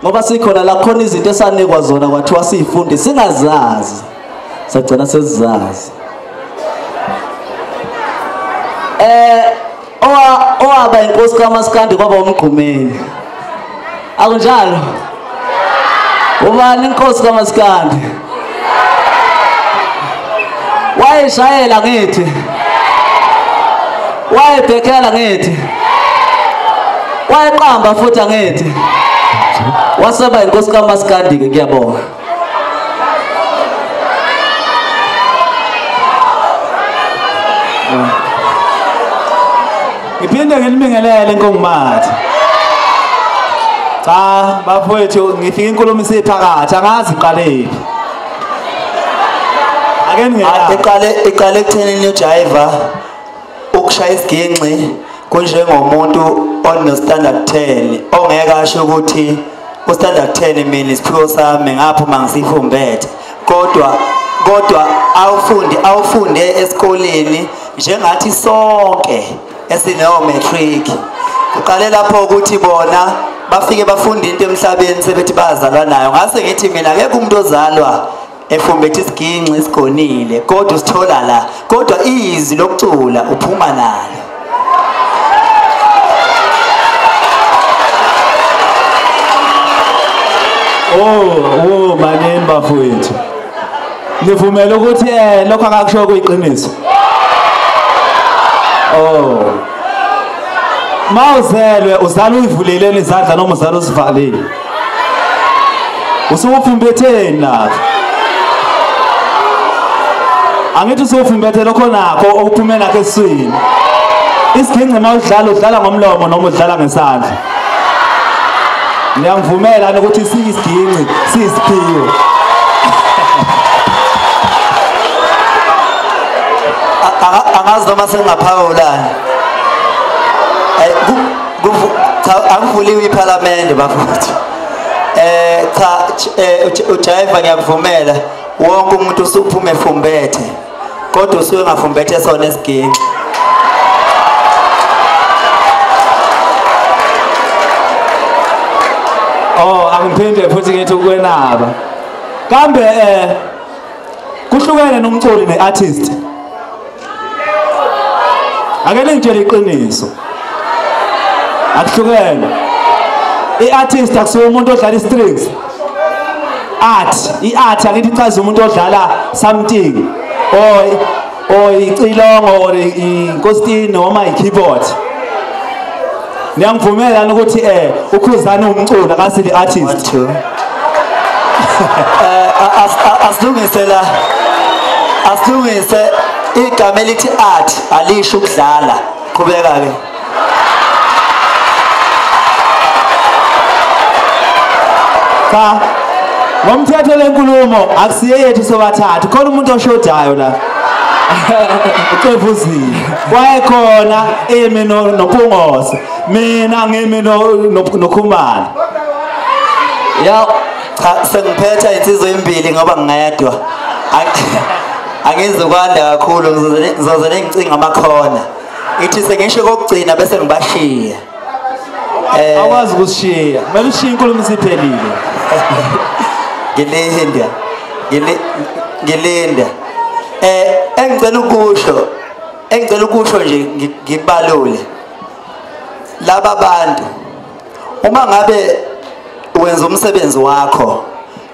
ngoba sikhona la khona izinto esanikwa zona kwathiwa sizifunde singazazi sagcina sesizazi. Owaba inkosi kaMaskandi kwaba umgqumeni akunjalo? Ubani inkosi kaMaskandi? Wayeshayela ngithi, wayebhekela ngithi, wayeqamba futhi angithi, waseba inkosi kaMaskandi ke ngiyabonga. Ngiphinde ngilibingelele inkongumathi. Cha bafowethu ngifika inkulumo isiphakathi angazi iqalephi. Ake ngiyaqala iqale ekutheni uJaiva ukushaya isiginci kunjengomuntu ono standard 10 ongeke asho ukuthi u-standard 10 mina isiphiwo sami ngaphuma ngisifumbethe kodwa awufunde esikoleni njengathi sonke esineyo matric. Uqale lapho ukuthi bona bafike bafunda into emhlabeni sebethi bazalwa nayo. Ngase ngithi mina akekho umuntu ozalwa efumbethe isiginci isigonile kodwa usithola la, kodwa izwi lokucula uphuma nalo. Oh maneni bafowethu. Nivumela ukuthi lokho akakusho kuyiqiniso. Oh. Mawuzelwe uzala uyivuleleni izandla noma uzala usivalile. Usufumbetheni nakho. Angithi usufumbethe lokho nakho okuphume nakho esiswini. Isiginci mawudlala udlala ngomlomo noma udlala ngesandla. Ngiyangivumela ukuthi siyisiginci siyisiphiwo. Angazi noma sengaphawulana. Angivuliwe iParliament bafowethu. Cha uJaiva ngiyakuvumela wonke umuntu usuphuma efumbethe kodwa usuke ngafumbethe sona esiginci. Oh angiphinde futhi ngithi ukwenaba. Kambe kuhlukene nomculi neartist. Ake ngitshele iqiniso. Akuhlukene. Iartist akusuka umuntu odlala istrings. Iart akithi ichaza umuntu odlala something or icilongo or inkositini noma ikeyboard. Ngiyangivumela ukuthi uKhuzani umculi akasili artist. Asilungise igama elithi art alisho ukudlala. Qhubeka ke. Cha ngomthetho lenkulumo akusiye yethu sobathathu khona umuntu oshodayo la. Ucebuzile wayekhona emi noPungose mina ngimi noKhumalo. Ya cha sengiphetha insizwe embili ngoba ngingayedwa. Angizokwanda kakhulu ngizozele ngicinga amakhona. Ithi sengisho kokugcina bese ngibashiya. Akwazi ukushiya. Kumele ushiye inkulumo isiphelile. Ngilinda. Engicela ukusho nje ngibalule. Laba bantu uma ngabe wenza umsebenzi wakho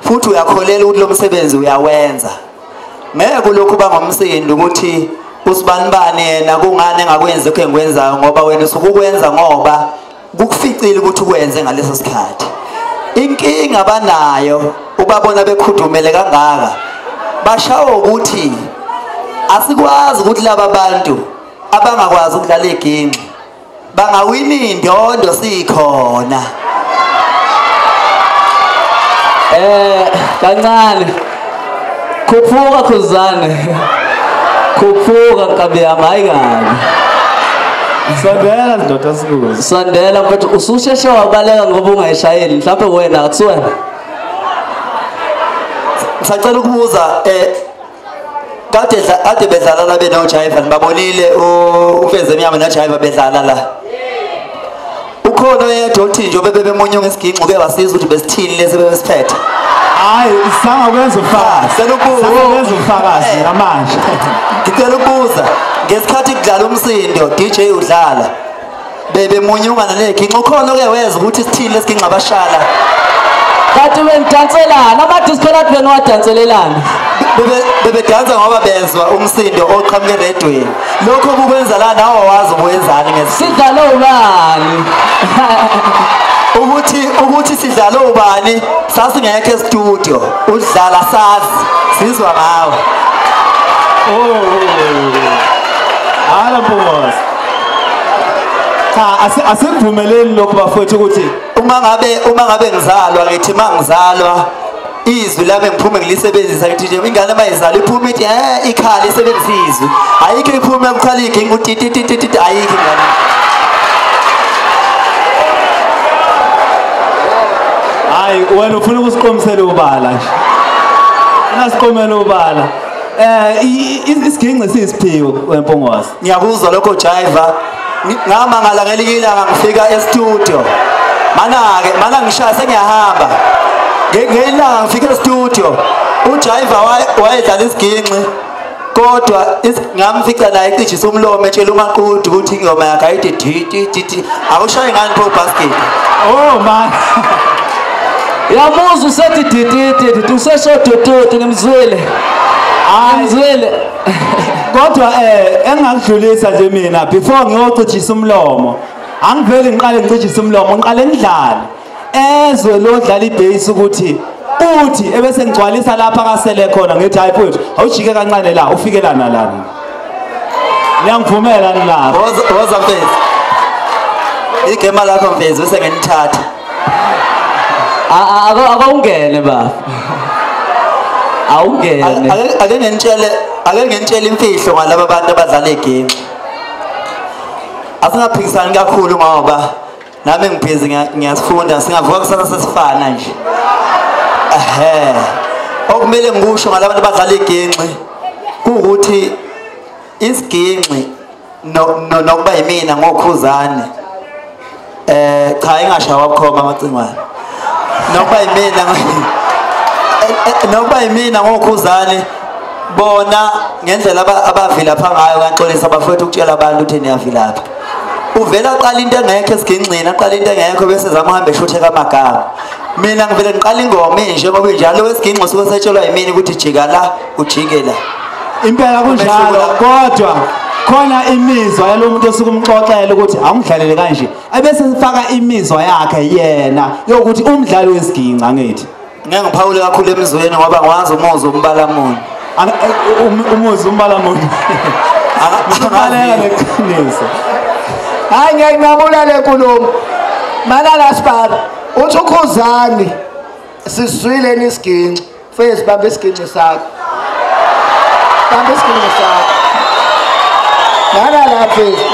futhi uyakholela ukuthi lo msebenzi uyawenza. Ngeke lokhu bangomsindo ukuthi usibanibani yena kungane engakwenzi lokho engikwenzayo ngoba wena usukukwenza ngoba kukuficile ukuthi ukwenze ngaleso sikhathi. Inkinga banayo ubabona bekhudumele kangaka bashawo ukuthi asikwazi ukuthi laba bantu abangakwazi ukudlala iginci bangawina indondo sikhona. Kancane khuphuka Khuzani, khuphuka Kabiyama hayi kabi. Sondela ndoda sikuzo. Sondela mfethu ususheshe wabaleka ngoba ungayishayeli mhlawumbe wena akusiwena. Ngisacela ukubuza kade bedlala la benoJaiva nibabonile uMfezemnyama noJaiva bedlala la. ukhona oyedwa othi njengoba bebemunyunga isiginci uke wasiza ukuthi besithini lesi bebesiphethe. Hayi sangakwenza ufakazi. Sangakwenza ufakazi namanje. Ngicela ukubuza ngesikhathi kudlala umsindo DJ udlala bebemunyunga naleginci ukhona oke weza ukuthi isithini lesiginci abashala. Kanti benidanselana amadisconnect beniwadanselelana. Bebedansa ngoba bezwa umsindo oqhamuke eredweni. Lokho kukwenza la nawe wazi ukwenzani ngesikhathi. Sidlalo ubani? Ukuthi sidlalo ubani sasingekho e-studio udlala sazi sizwa ngawe. Hala Mpungose. Cha asikuvumeleni lokho bafowethu ukuthi uma ngabe ngizalwa ngithi mangizalwa izwi lami ngiphume ngilisebenzisa ngithi nje ingane mayizala iphume ithi ikhala isebenzisa izwi ayikho iphume ukukhala igingi uthi titititi ayikho ingane. hayi wena ufuna ukusiqomisela ubala nje unasiqomela ubala isiginci sisiphiwo wempongwazi. Ngiyakuzwa lokho Jiva ngamangala ngelikilanga ngifika e-studio mana ngishaya sengiyahamba ngelanga ngifika e-studio uJiva wayedlala isiginci kodwa ngamfica naye cijisa umlomo etshela uMaqudi ukuthi ingoma yakhe ayithi titi akushaye ngani pho basket. Oh man Yamuza usethi titi usesho tototo nimzwele. Ngizwele. Kodwa engakudlulisa nje mina before ngiyocijisa umlomo angiveli ngiqale ngicijisa umlomo ngiqale ngidlale ezwe lo dlala ibass ukuthi uthi ebese ngigcwalisa lapha kasele khona ngithi hayi mfowethu awujike kancane la ufike lana lana ngiyangivumela nilapha woza mfethu igema lakho mfethu bese ngenithatha akawungene baba awungene ake ngentshele imfihlo ngalabo bantu abadlala iginci. Asingaphikisani kakhulu ngoba nami ngibhizi ngiyasifunda singavuka kusasa sesifana nje. Okumele ngikusho ngalabantu abadlala iginci ukuthi isiginci nokuba yimina ngokhuzane cha ingashawa bukhoma amacingwane nokuba yimina ngokhuzane bona ngendlela abavila pha ngayo kanxolisa abafethu ukutshela abantu ukuthi niyavilapha uvela aqala into engekho esiginxini aqala into engekho bese zama uhambe eshuthe kamagama. Mina ngivele ngiqala ingoma enje ngoba njalo wesiginxo suke setshelwa yimini ukuthi jika la ujike la impela kunjalo kodwa khona imizwa yalomuntu osuke umxoxela ukuthi angidlalele kanje ebese sifaka imizwa yakhe yena yokuthi umdlalo wesiginci angithi ngeke ngiphawule kakhulu emizweni ngoba ngwazi umuzwa umbalamuno umuzwa umbalamuno akabaleka leqiniso. Hayi ngiyayinqamula le nkulumo malala sibaba uthi ukhuzani sisizwile nisiginci face bamba isiginci sakho bamba isiginci sakho malala face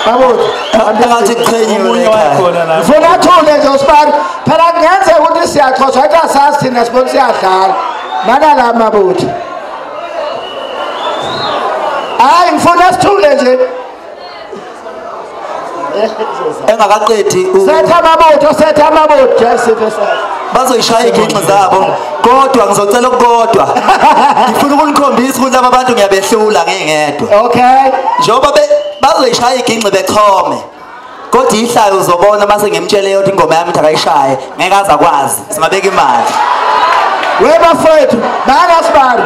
babuthi angathi kuqhenyiwe ekhaya ufuna athule nje usibani phela kungenzeka ukuthi siyaxoshwa athi asazi thina sibona siyadlala malala mabuthi. Hayi ngifuna sithule nje engakaqedi setha amabutho yasifesa bazoyishaya iginqi zabo kodwa ngizocela ukukodwa ngifuna ukunikhombisa ukuthi laba bantu ngiyabehlula ngingedwa. Okay njengoba bazoyishaya iginqi bechome kodwa ihlayo uzobona mase ngimtshele ukuthi ingoma yami akayishaye ngeke azakwazi singabeka imali webafethu bangasibani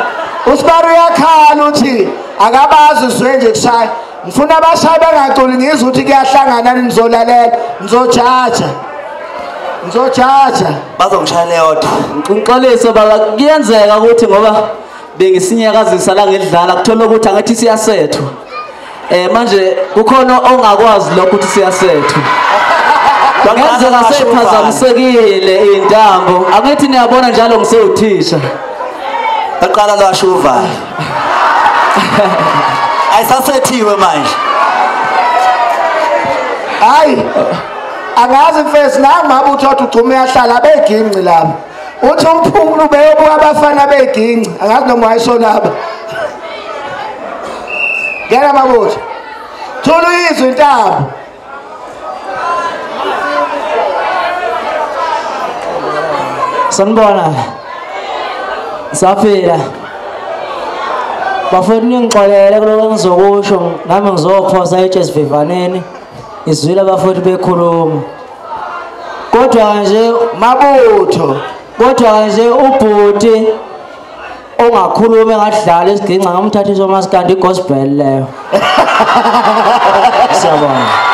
usibani uyakhala uthi akabazi uzwe nje kushaya ngifuna abashayi bangaculi ngizwe ukuthi kuyahlangana nizolalela ngizojaja bazongishayela yodwa ngiqolisa baba kuyenzeka ukuthi ngoba bengisinyakazisa la ngedlala kuthola ukuthi angathi siyasethwa manje kukhona ongakwazi lokho ukuthi siyasethwa ngenzeka sephazamisekile intambo angithi niyabona njalo ngisewuthisha aqala lwashuva ayisasethiwe manje. Hayi angazi mfesi nami mabutho uthi ugcuma uyahlala beginci lapha uthi umphumulu beyobuka abafana beginci angazi noma wayisho laba ngena mabutho thula uyizwe intambo sanibona saphila bafuna ningixolele kuloko engizokusho nami ngizophosa eJazz Vivaneni izwile abafuthi bekhuluma kodwa nje mabutho kodwa nje ubhuti ongakhuluma engadlala isiginca ngamthatha isomasikandi igospel leyo siyabona